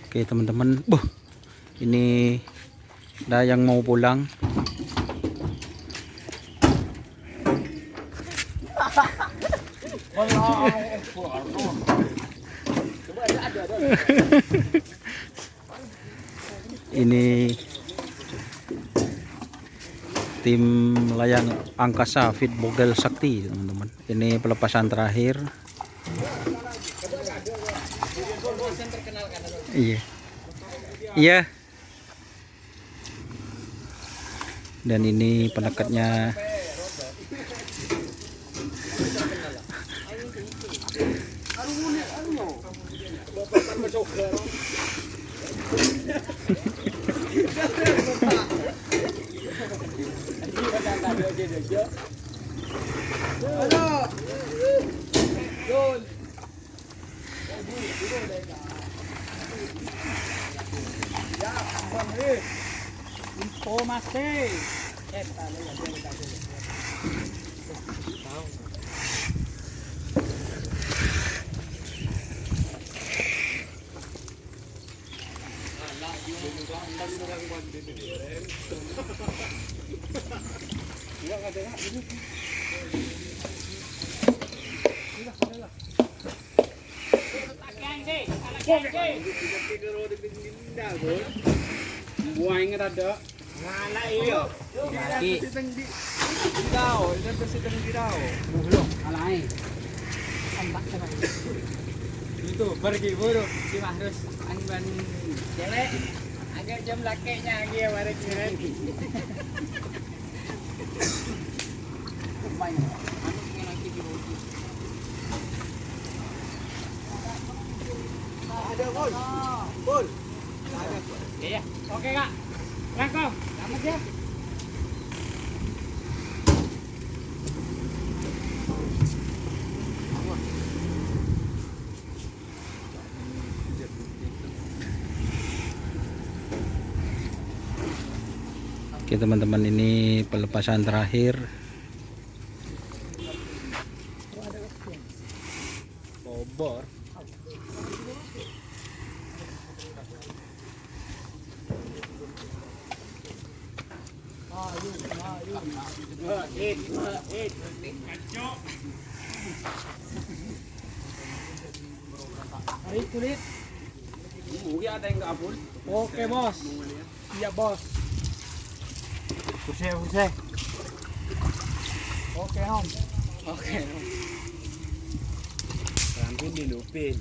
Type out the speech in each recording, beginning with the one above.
Oke teman-teman, ini ada yang mau pulang. Ini tim layang angkasa Fit Bogel Sakti teman-teman. Ini pelepasan terakhir. Iya. Iya. Dan ini penekatnya. Informasi. Buang ada. Ngala iyo. Di daw, itu sedang di daw. Belum, alai. Ambak sama. Itu pergi buru si Mahrus angban jelek. Agak jam lakenya lagi ya bareng keren. Main. Anu pengen lagi di bawah. Ada gol. Gol. Ada. Iya. Oke, Kak. Rangkong, selamat ya. Oke teman-teman, ini pelepasan terakhir. Bobor. Kulit. Mungkin ada yang kabul. Oke bos. Iya bos. Pusing. Oke om. Oke om. Rambut dilupin.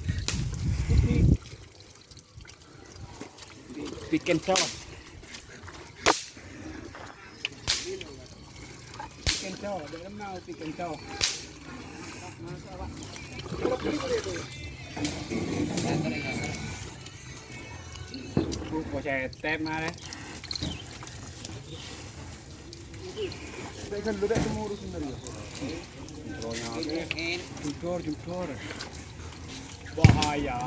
Bikin cow. Dia mau bikin cow. Kok saya tap mare. Saya lu dah semua urusin dari ya. Jujur. Bahaya.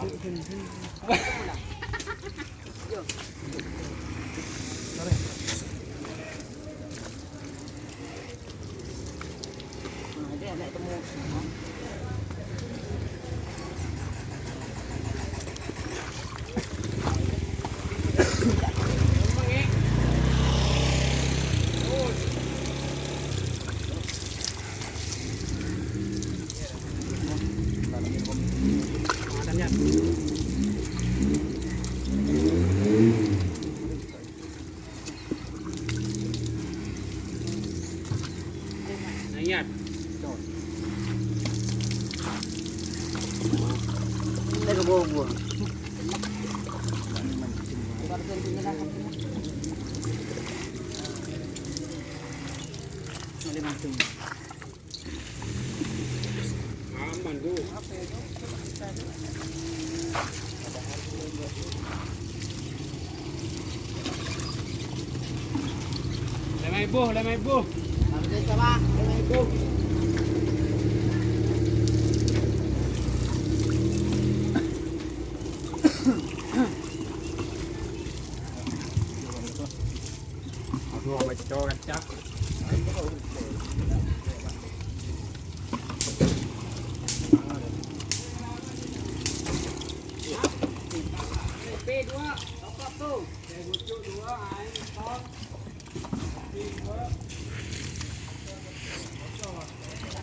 Ingat. Lagi bobo. Aman tu. Lemai buh. Sampai sama. Ibu. Aduh, macam kacak. dua, coklat tuh. Teh bucuk dua, aing stok. Tiga.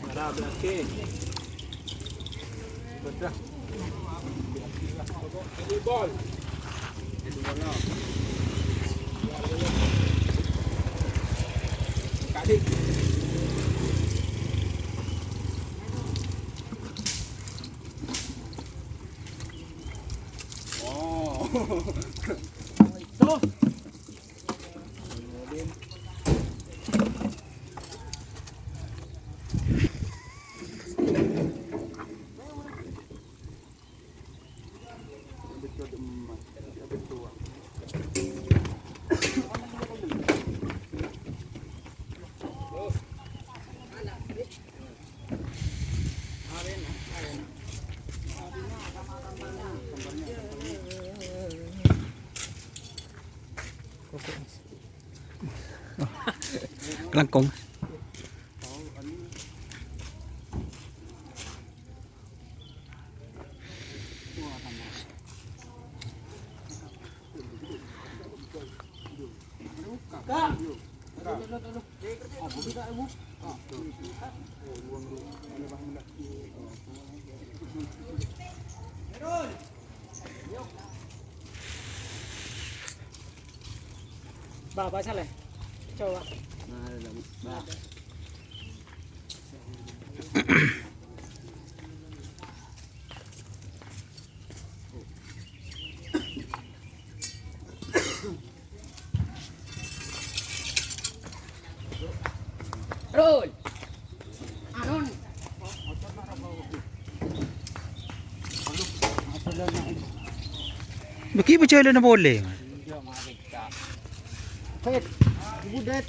Ada belaki. Bedah. Ini bol. Ini bola. Kali. Oh. Itu. Kelangkong. Bapak salah. Coba. Roll. Anon. Bagi berjalan na boleh. Fet, budet.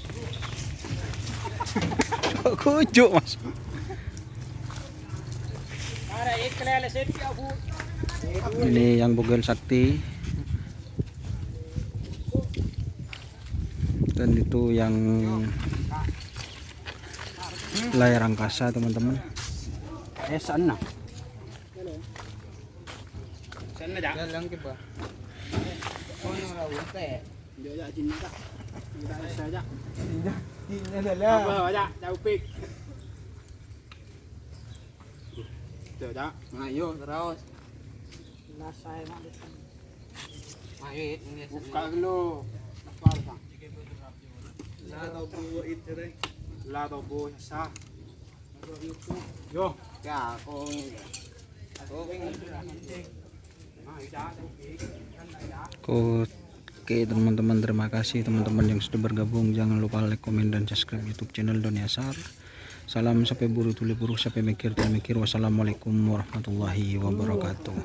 Kujuk mas. Ada iklan leset abu. Ini yang bugel sakti. Dan itu yang layar angkasa teman-teman. Sana. Sana dah. Jalan ke ba? Kono ra unte. Dia dah cinta. Dah saja. Ini adalah. Apa aja, jauh pik. Tuh dah. Ayo terus. Lasai mah. Ayo ini. Buka dulu. Lapar bang. La tau bu sa. Yo. Ya, aku. Oke teman-teman, terima kasih teman-teman yang sudah bergabung. Jangan lupa like, komen, dan subscribe YouTube channel Doni Asar. Salam sampai buru tuli buru sampai mikir dan mikir. Wassalamualaikum warahmatullahi wabarakatuh.